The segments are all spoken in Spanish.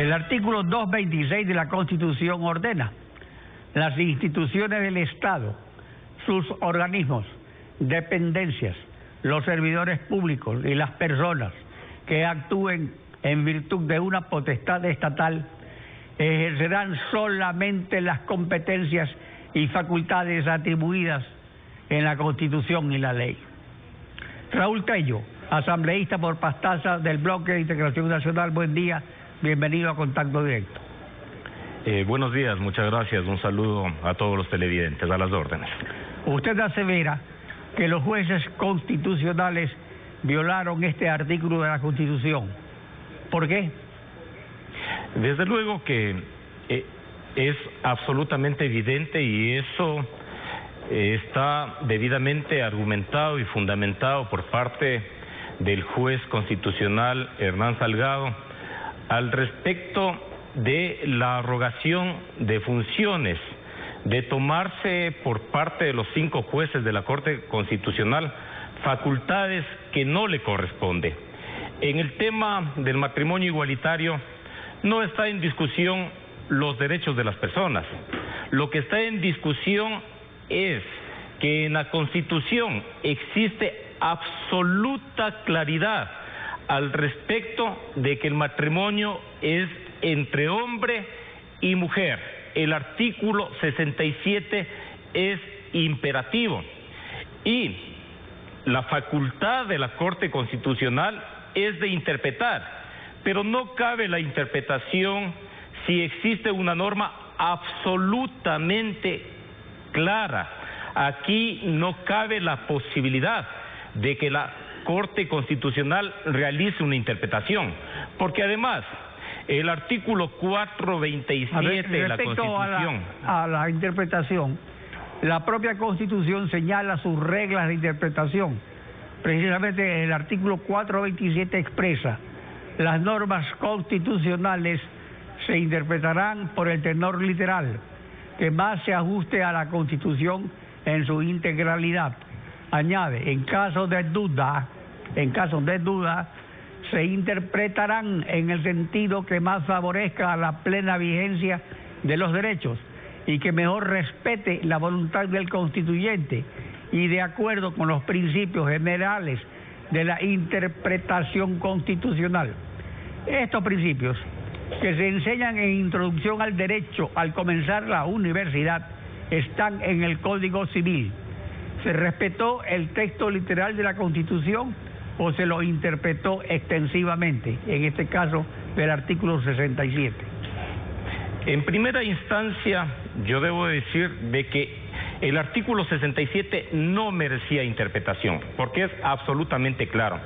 El artículo 226 de la Constitución ordena: las instituciones del Estado, sus organismos, dependencias, los servidores públicos y las personas que actúen en virtud de una potestad estatal ejercerán solamente las competencias y facultades atribuidas en la Constitución y la ley. Raúl Tello, asambleísta por Pastaza del Bloque de Integración Nacional, buen día, bienvenido a Contacto Directo. Buenos días, muchas gracias, un saludo a todos los televidentes, a las órdenes. Usted asevera que los jueces constitucionales violaron este artículo de la Constitución. ¿Por qué? Desde luego que es absolutamente evidente y eso está debidamente argumentado y fundamentado por parte del juez constitucional Hernán Salgado al respecto de la arrogación de funciones, de tomarse por parte de los 5 jueces de la Corte Constitucional facultades que no le corresponde. En el tema del matrimonio igualitario no está en discusión los derechos de las personas. Lo que está en discusión es que en la Constitución existe absoluta claridad al respecto de que el matrimonio es entre hombre y mujer. El artículo 67 es imperativo y la facultad de la Corte Constitucional es de interpretar, pero no cabe la interpretación si existe una norma absolutamente clara. Aquí no cabe la posibilidad de que la Corte Constitucional realice una interpretación, porque además el artículo 427 de la Constitución... a la interpretación, la propia Constitución señala sus reglas de interpretación. Precisamente el artículo 427 expresa: las normas constitucionales se interpretarán por el tenor literal, que más se ajuste a la Constitución en su integralidad. Añade, en caso de duda, se interpretarán en el sentido que más favorezca a la plena vigencia de los derechos y que mejor respete la voluntad del constituyente y de acuerdo con los principios generales de la interpretación constitucional. Estos principios, que se enseñan en Introducción al Derecho al comenzar la universidad, están en el Código Civil. ¿Se respetó el texto literal de la Constitución o se lo interpretó extensivamente, en este caso del artículo 67? En primera instancia, yo debo decir de que el artículo 67 no merecía interpretación, porque es absolutamente claro.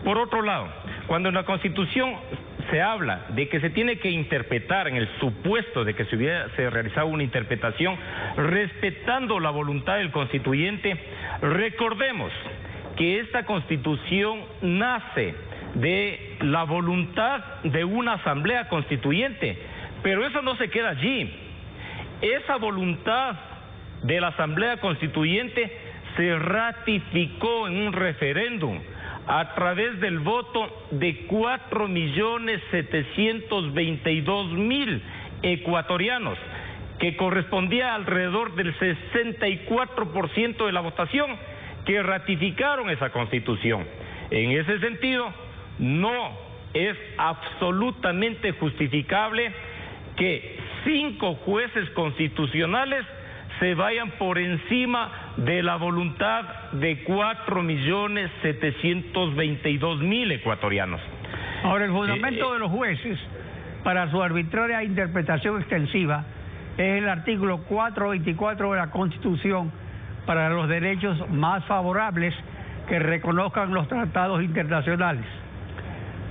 Por otro lado, cuando en la Constitución se habla de que se tiene que interpretar en el supuesto de que se realizado una interpretación respetando la voluntad del constituyente, recordemos que esta Constitución nace de la voluntad de una asamblea constituyente, pero eso no se queda allí. Esa voluntad de la asamblea constituyente se ratificó en un referéndum a través del voto de 4.722.000 ecuatorianos, que correspondía a alrededor del 64% de la votación, que ratificaron esa Constitución. En ese sentido, no es absolutamente justificable que 5 jueces constitucionales se vayan por encima de la voluntad de 4.722.000 ecuatorianos. Ahora, el fundamento de los jueces para su arbitraria interpretación extensiva es el artículo 424 de la Constitución, para los derechos más favorables que reconozcan los tratados internacionales.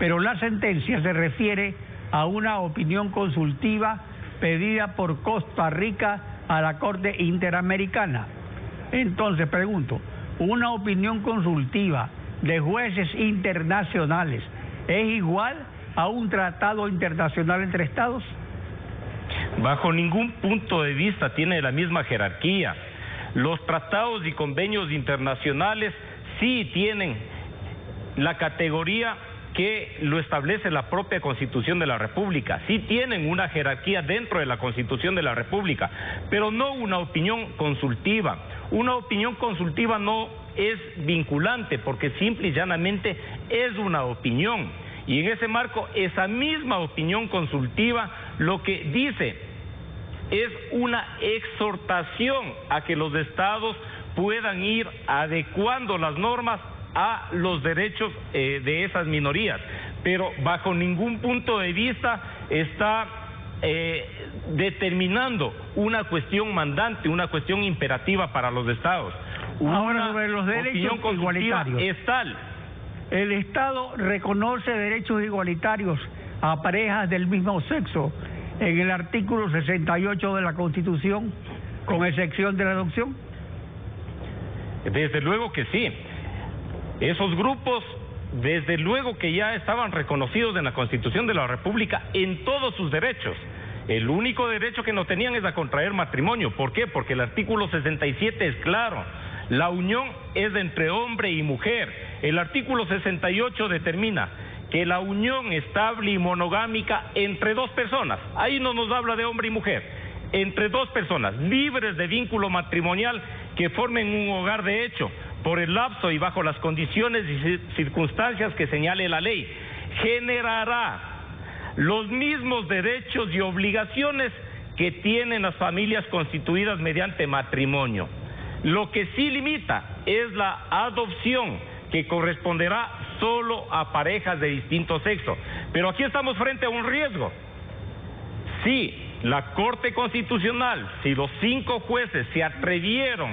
Pero la sentencia se refiere a una opinión consultiva pedida por Costa Rica a la Corte Interamericana. Entonces pregunto, ¿una opinión consultiva de jueces internacionales es igual a un tratado internacional entre estados? Bajo ningún punto de vista tiene la misma jerarquía. Los tratados y convenios internacionales sí tienen la categoría que lo establece la propia Constitución de la República. Sí tienen una jerarquía dentro de la Constitución de la República, pero no una opinión consultiva. Una opinión consultiva no es vinculante, porque simple y llanamente es una opinión. Y en ese marco, esa misma opinión consultiva lo que dice es una exhortación a que los estados puedan ir adecuando las normas a los derechos de esas minorías, pero bajo ningún punto de vista está determinando una cuestión mandante, una cuestión imperativa para los estados. Ahora, sobre los derechos igualitarios, es tal. El Estado reconoce derechos igualitarios a parejas del mismo sexo en el artículo 68 de la Constitución, con excepción de la adopción. Desde luego que sí. Esos grupos, desde luego que ya estaban reconocidos en la Constitución de la República en todos sus derechos. El único derecho que no tenían es a contraer matrimonio. ¿Por qué? Porque el artículo 67 es claro. La unión es entre hombre y mujer. El artículo 68 determina que la unión estable y monogámica entre dos personas, ahí no nos habla de hombre y mujer, entre dos personas libres de vínculo matrimonial que formen un hogar de hecho, por el lapso y bajo las condiciones y circunstancias que señale la ley, generará los mismos derechos y obligaciones que tienen las familias constituidas mediante matrimonio. Lo que sí limita es la adopción, que corresponderá solo a parejas de distinto sexo. Pero aquí estamos frente a un riesgo. Si la Corte Constitucional, si los 5 jueces se atrevieron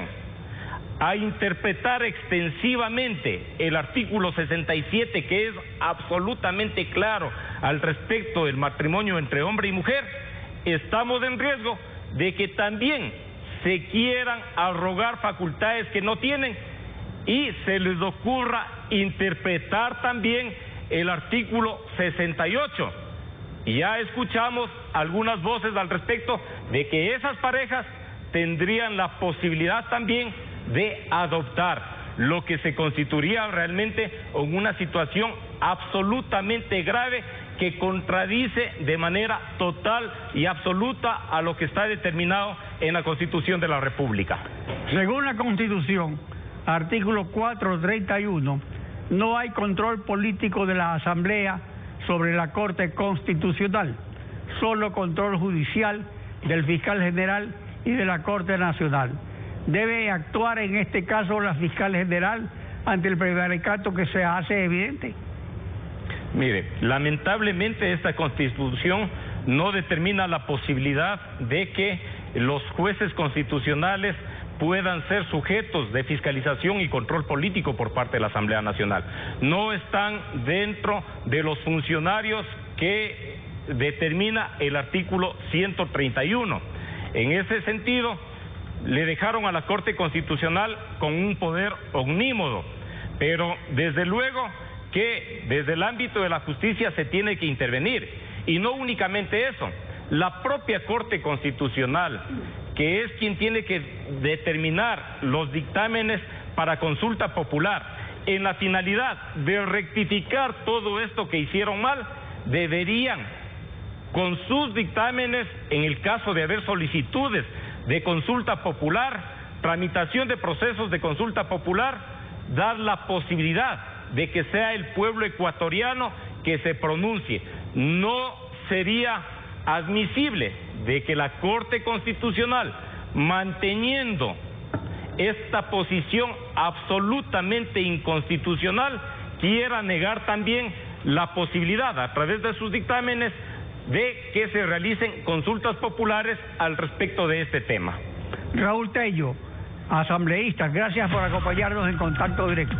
a interpretar extensivamente el artículo 67, que es absolutamente claro al respecto del matrimonio entre hombre y mujer, estamos en riesgo de que también se quieran arrogar facultades que no tienen y se les ocurra interpretar también el artículo 68. Y ya escuchamos algunas voces al respecto de que esas parejas tendrían la posibilidad también de adoptar, lo que se constituiría realmente en una situación absolutamente grave que contradice de manera total y absoluta a lo que está determinado en la Constitución de la República. Según la Constitución, artículo 431, no hay control político de la Asamblea sobre la Corte Constitucional, solo control judicial del fiscal general y de la Corte Nacional. Debe actuar en este caso la fiscal general ante el prevaricato que se hace evidente. Mire, lamentablemente esta Constitución no determina la posibilidad de que los jueces constitucionales puedan ser sujetos de fiscalización y control político por parte de la Asamblea Nacional. No están dentro de los funcionarios que determina el artículo 131. En ese sentido, le dejaron a la Corte Constitucional con un poder omnímodo, pero desde luego que desde el ámbito de la justicia se tiene que intervenir, y no únicamente eso, la propia Corte Constitucional, que es quien tiene que determinar los dictámenes para consulta popular, en la finalidad de rectificar todo esto que hicieron mal, deberían, con sus dictámenes, en el caso de haber solicitudes de consulta popular, tramitación de procesos de consulta popular, dar la posibilidad de que sea el pueblo ecuatoriano que se pronuncie. No sería admisible de que la Corte Constitucional, manteniendo esta posición absolutamente inconstitucional, quiera negar también la posibilidad, a través de sus dictámenes, de que se realicen consultas populares al respecto de este tema. Raúl Tello, asambleísta, gracias por acompañarnos en Contacto Directo.